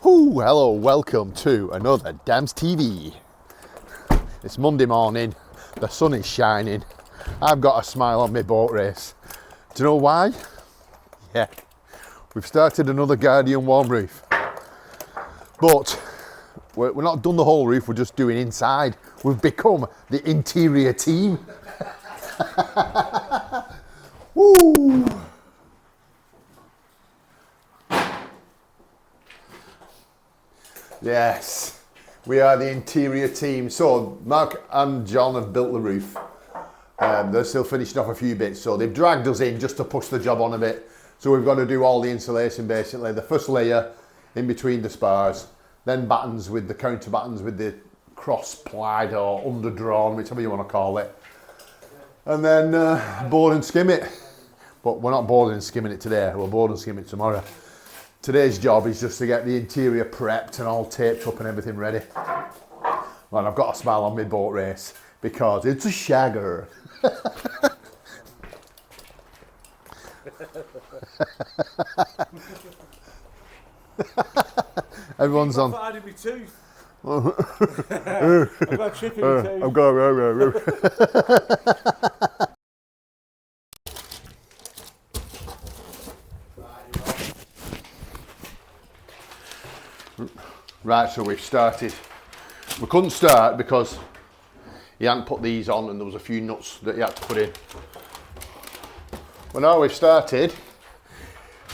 Ooh, hello, welcome to another Dams TV. It's Monday morning, the sun is shining, I've got a smile on my boat race. Do you know why? Yeah, we've started another Guardian warm roof. But we're not done the whole roof, we're just doing inside. We've become the interior team. Woo! Yes, we are the interior team. So Mark and John have built the roof. They're still finishing off a few bits, so they've dragged us in just to push the job on a bit. So we've got to do all the insulation basically. The first layer in between the spars, then battens with the counter battens with the cross plied or underdrawn, whichever you want to call it. And then board and skim it. But we're not boarding and skimming it today, we'll board and skim it tomorrow. Today's job is just to get the interior prepped and all taped up and everything ready. Well, I've got a smile on my boat race because it's a shagger. Everyone's on. I had my tooth. I've got a chip in my tooth. I've got Right, so we've started. We couldn't start because he hadn't put these on and there was a few nuts that he had to put in. Well, now we've started.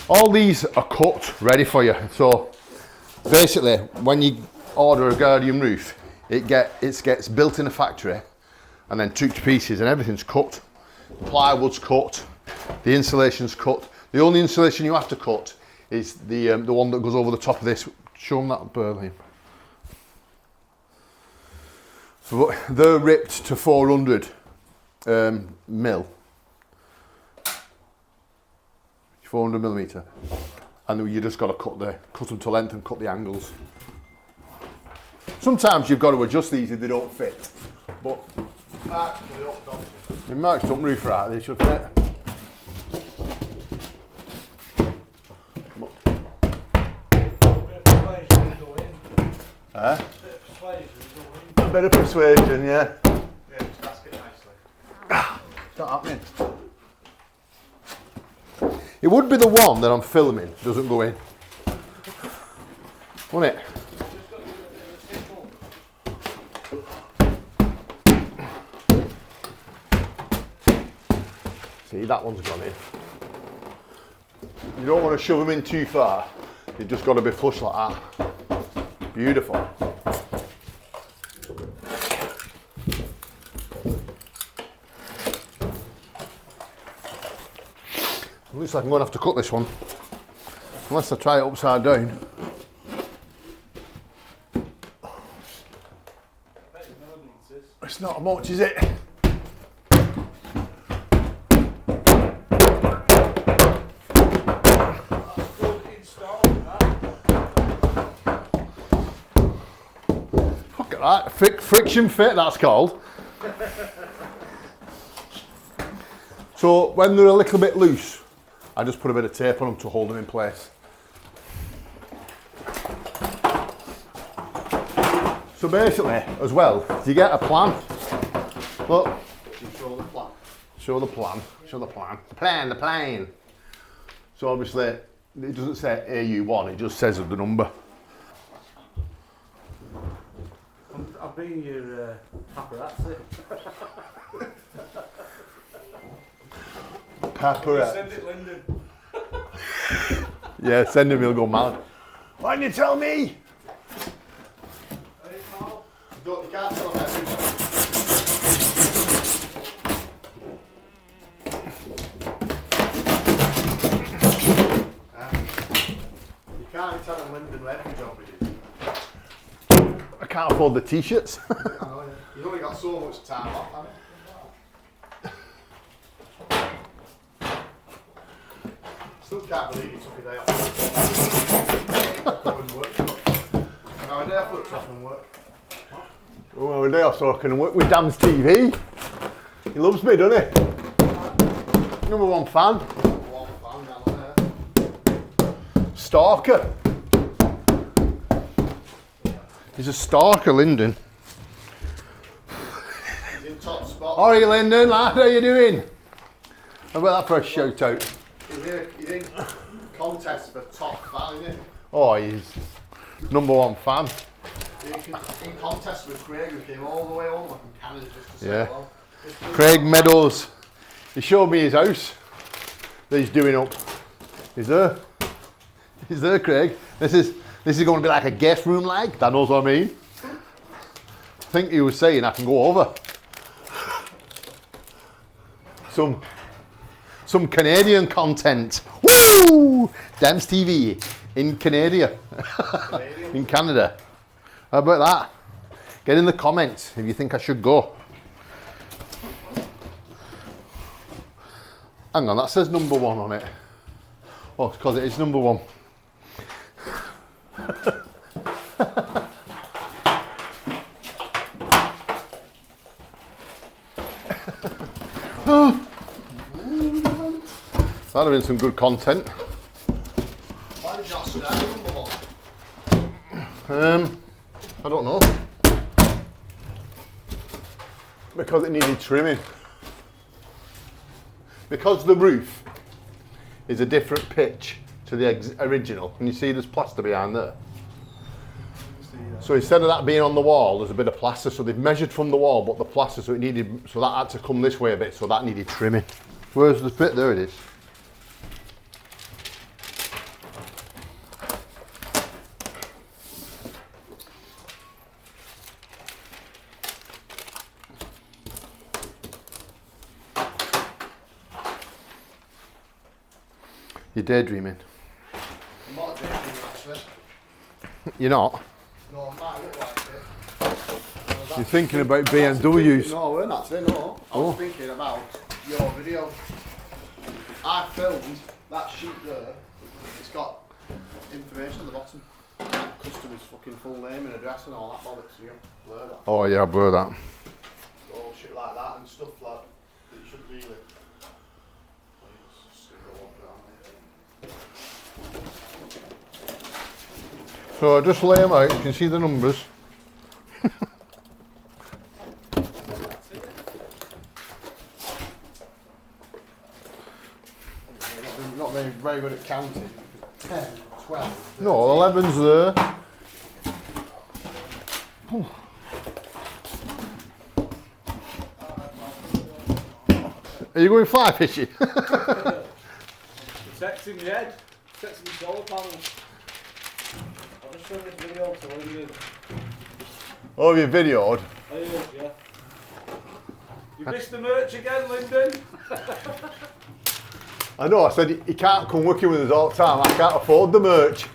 All these are cut, ready for you. So basically, when you order a Guardian roof, it gets built in a factory and then took to pieces and everything's cut. The plywood's cut, the insulation's cut. The only insulation you have to cut is the one that goes over the top of this. Show them that burley. So they're ripped to 400 mil. 400 millimetre. And you just got to cut them to length and cut the angles. Sometimes you've got to adjust these if they don't fit. But Mark's done roof right, they should fit. A bit of persuasion, yeah. Yeah, just ask it nicely. It's not happening. It would be the one that I'm filming doesn't go in. Wouldn't it? See, that one's gone in. You don't want to shove them in too far. You've just got to be flush like that. Beautiful. Looks like I'm going to have to cut this one. Unless I try it upside down. It's not much, is it? Look at that. Friction fit, that's called. So when they're a little bit loose, I just put a bit of tape on them to hold them in place. So basically, as well, you get a plan. Look, show the plan. Show the plan. Show the plan. The plane. So obviously, it doesn't say AU1, it just says the number. I've been your paparazzi. Paparazzi. Send it, Lyndon. Yeah, send him, he'll go mad. Why didn't you tell me? You can't tell him everything. You can't tell him Lyndon every job we did. I can't afford the t-shirts. You've only got so much time off, haven't you? Still can't believe you took a day off. No, a day off looks off and work. Well, a day off so I can work with Dan's TV. He loves me, doesn't he? Number one fan. Number one fan down there. Stalker. He's a stalker, Lyndon. He's in top spot. All right, Lyndon, lad, how you doing? How about that for a shout out? He's in contest for top fan, isn't he? Oh, he's #1 fan. In contest with Craig, who came all the way over from Canada just to say Yeah. hello. Craig Meadows. He showed me his house that he's doing up. He's there. He's there, Craig. This is going to be like a guest room, like. That knows what I mean. I think he was saying I can go over. Some Canadian content. Woo! Dance TV in Canada. In Canada. How about that? Get in the comments if you think I should go. Hang on, that says #1 on it. Oh, it's because it is #1. That'd have been some good content. Why did you not start with #1? I don't know. Because it needed trimming. Because the roof is a different pitch to the original. Can you see there's plaster behind there? So instead of that being on the wall, there's a bit of plaster. So they've measured from the wall, but the plaster, so that had to come this way a bit, so that needed trimming. Where's the bit? There it is. You're daydreaming. I'm not daydreaming, actually. You're not? No, I might look like it. You're thinking about BMWs. No, I weren't actually, no. I was thinking about your video. I filmed that sheet there. It's got information at the bottom. Customer's fucking full name and address and all that bollocks. You blur that. Oh yeah, I blur that. All shit like that and stuff like that you shouldn't really. So I just lay them out, you can see the numbers. Not very good at counting. 10, 12. No, 11's there. Are you going fly fishing? Protecting the head. Protecting the solar panels. I'll just show this video to Lyndon. Oh, you videoed? I is, yeah. You missed the merch again, Lyndon? I know, I said he can't come working with us all the time, I can't afford the merch.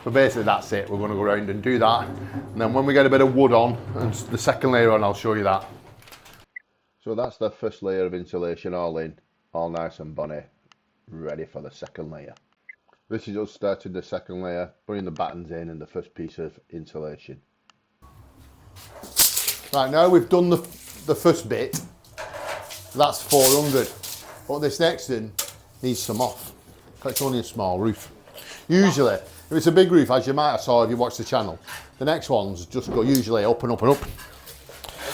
So basically that's it, we're going to go around and do that. And then when we get a bit of wood on, and the second layer on, I'll show you that. So that's the first layer of insulation all in, all nice and bonny, ready for the second layer. This is us starting the second layer, putting the battens in and the first piece of insulation. Right, now we've done the first bit, that's 400. But this next one needs some off, because it's only a small roof. Usually, if it's a big roof, as you might have saw if you watched the channel, the next ones just go usually up and up and up. The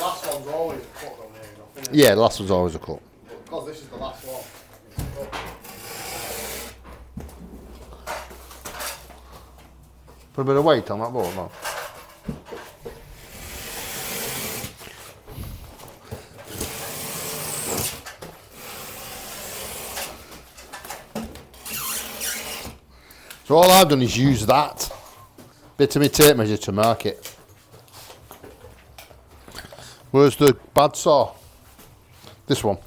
last one's always a cut on there, isn't it? Yeah, the last one's always a cut. Because this is the last one. Put a bit of weight on that board, no? So all I've done is use that bit of my tape measure to mark it. Where's the bad saw? This one.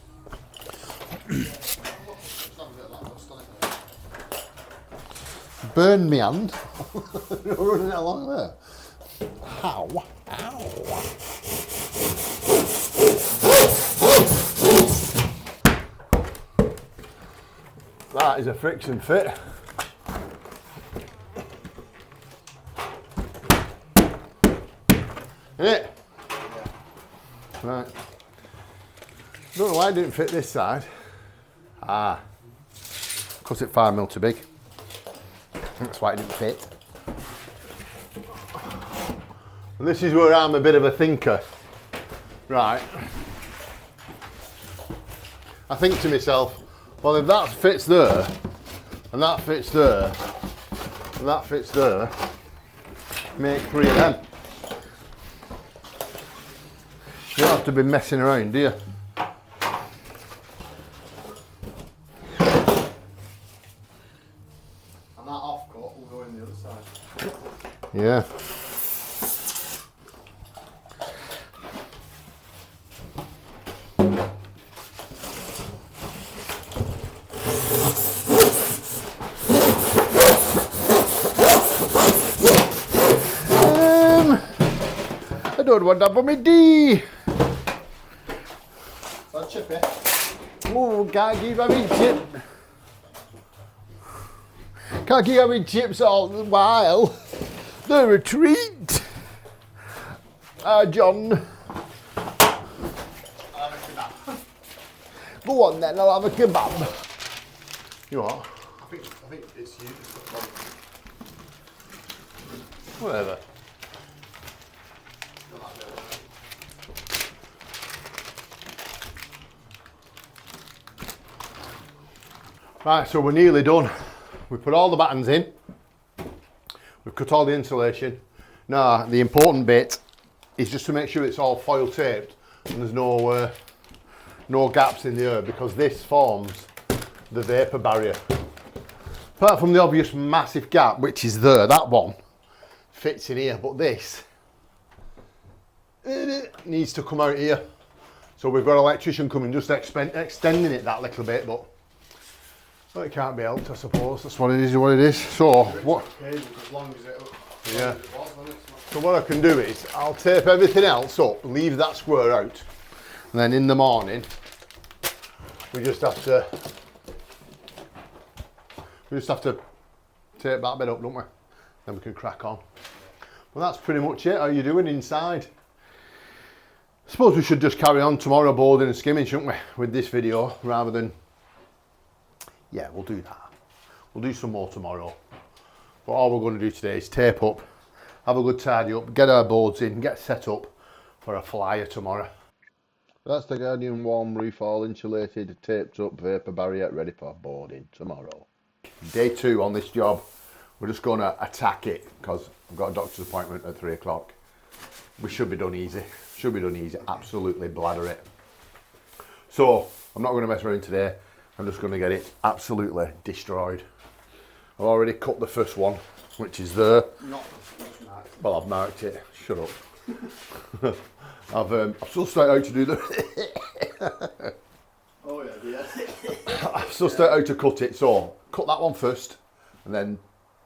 Burn me hand. You're running it along there. How? Ow. That is a friction fit. It. Right. Don't know why it didn't fit this side. Ah. Because it's 5mm too big. That's why it didn't fit. And this is where I'm a bit of a thinker. Right. I think to myself, well, if that fits there, and that fits there, and that fits there, make 3 of them. You don't have to be messing around, do you? And that off cut will go in the other side. Yeah. I don't want that for me D. That's chippy. Oh, can't keep having chips. Can't keep having chips all the while. They're a treat. John. I'll have a kebab. Go on then, I'll have a kebab. You what? I think it's you. Whatever. Right, so we're nearly done. We put all the battens in. We've cut all the insulation. Now, the important bit is just to make sure it's all foil taped and there's no gaps in the air, because this forms the vapour barrier. Apart from the obvious massive gap, which is there, that one fits in here, but this needs to come out here. So we've got an electrician coming, just extending it that little bit, but well, it can't be helped, I suppose. That's what it is. What it is. So what? As long as it. Yeah. So what I can do is I'll tape everything else up, leave that square out, and then in the morning we just have to tape that bit up, don't we? Then we can crack on. Well, that's pretty much it. How are you doing inside? I suppose we should just carry on tomorrow boarding and skimming, shouldn't we, with this video, rather than... Yeah, we'll do that. We'll do some more tomorrow. But all we're going to do today is tape up, have a good tidy up, get our boards in, get set up for a flyer tomorrow. That's the Guardian warm roof, all insulated, taped up, vapour barrier, ready for boarding tomorrow. Day 2 on this job. We're just going to attack it because I've got a doctor's appointment at 3 o'clock. We should be done easy. Should be done easy. Absolutely bladder it. So I'm not going to mess around today. I'm just going to get it absolutely destroyed. I've already cut the first one, which is there. Not the first mark. Well, I've marked it. Shut up. I've still started out to do the... Oh yeah, yeah. I've still started out to cut it. So cut that one first, and then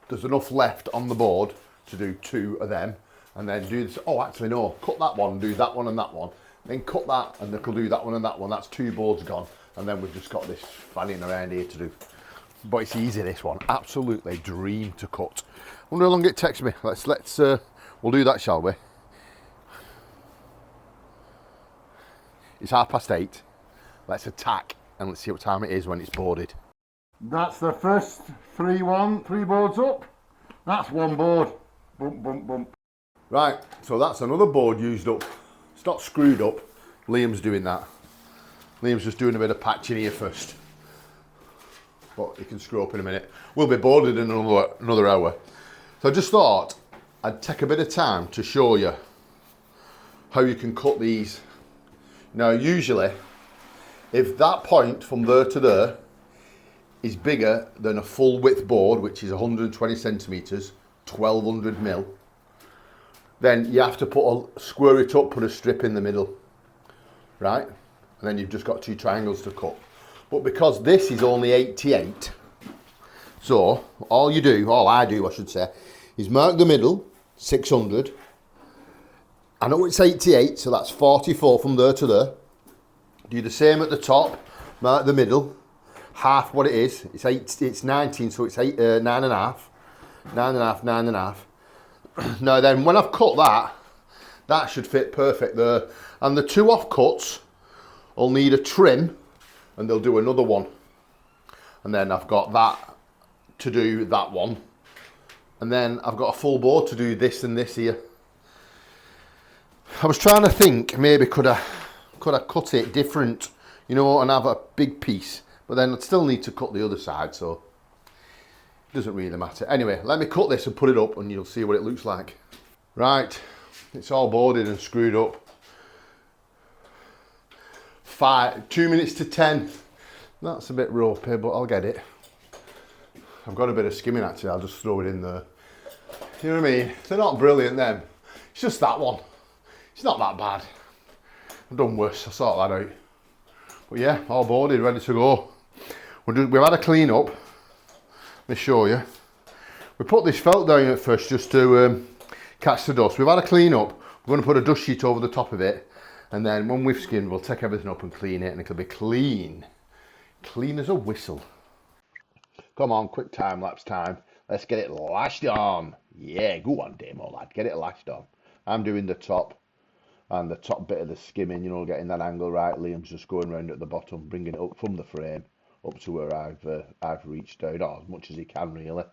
there's enough left on the board to do 2 of them, and then do this. Oh, actually no. Cut that one, do that one and that one. Then cut that, and they'll do that one and that one. That's 2 boards gone. And then we've just got this fanning around here to do. But it's easy, this one. Absolutely dream to cut. I wonder how long it takes me. Let's we'll do that, shall we? It's 8:30. Let's attack and let's see what time it is when it's boarded. That's the first 3 boards up. That's 1 board. Bump, bump, bump. Right, so that's another board used up. It's not screwed up. Liam's doing that. Liam's just doing a bit of patching here first. But he can screw up in a minute. We'll be boarded in another hour. So I just thought I'd take a bit of time to show you how you can cut these. Now usually, if that point from there to there is bigger than a full width board, which is 120 centimetres, 1200 mil, then you have to square it up, put a strip in the middle, right? And then you've just got 2 triangles to cut. But because this is only 88, so all I do, I should say, is mark the middle, 600. I know it's 88, so that's 44 from there to there. Do the same at the top, mark the middle, half what it is. It's 19, so it's 9.5, 9.5, 9.5. Now then, when I've cut that should fit perfect there. And the 2 offcuts will need a trim, and they'll do another one. And then I've got that to do that one. And then I've got a full board to do this and this here. I was trying to think, maybe could I cut it different, you know, and have a big piece, but then I'd still need to cut the other side, so it doesn't really matter. Anyway, let me cut this and put it up and you'll see what it looks like. Right, it's all boarded and screwed up. 2 minutes to 10. That's a bit ropey, but I'll get it. I've got a bit of skimming actually, I'll just throw it in there. You know what I mean? They're not brilliant then. It's just that one. It's not that bad. I've done worse, I'll sort that out. But yeah, all boarded, ready to go. We've had a clean up. Let me show you. We put this felt down at first just to catch the dust. We've had a clean up. We're going to put a dust sheet over the top of it. And then when we've skimmed, we'll take everything up and clean it and it'll be clean. Clean as a whistle. Come on, quick time lapse time. Let's get it lashed on. Yeah, go on, demo lad. Get it lashed on. I'm doing the top and the top bit of the skimming, you know, getting that angle right. Liam's just going round at the bottom, bringing it up from the frame up to where I've reached down, or as much as he can really.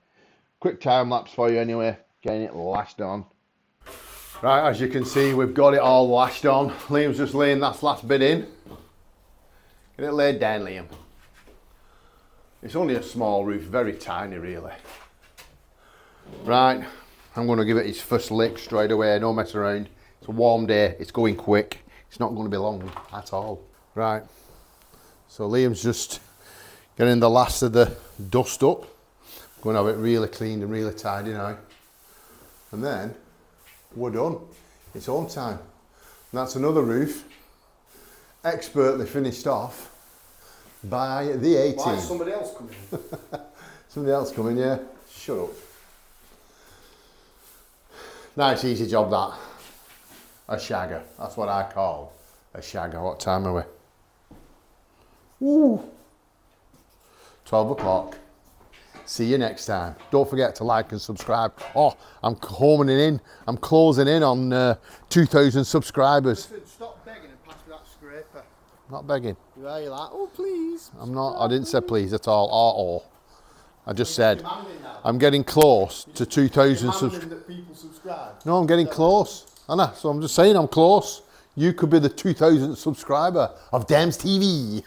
Quick time lapse for you anyway, getting it lashed on. Right, as you can see, we've got it all lashed on. Liam's just laying that last bit in. Get it laid down, Liam. It's only a small roof, very tiny really. Right, I'm going to give it its first lick straight away, no mess around. It's a warm day, it's going quick. It's not going to be long at all. Right, so Liam's just getting the last of the dust up. Going to have it really cleaned and really tidy now. And then we're done. It's home time. And that's another roof, expertly finished off by the A-team. Why is somebody else coming? Somebody else coming, yeah. Shut up. Nice easy job that. A shagger. That's what I call a shagger. What time are we? Ooh. 12 o'clock. See you next time. Don't forget to like and subscribe. Oh, I'm homing in. I'm closing in on 2,000 subscribers. Listen, stop begging and pass me that scraper. Not begging. Why are you like, oh please? I'm not. I didn't say please at all. I just said I'm getting close to 2,000 subscribers. No, I'm getting close. Anna, so I'm just saying I'm close. You could be the 2,000th subscriber of Dams TV.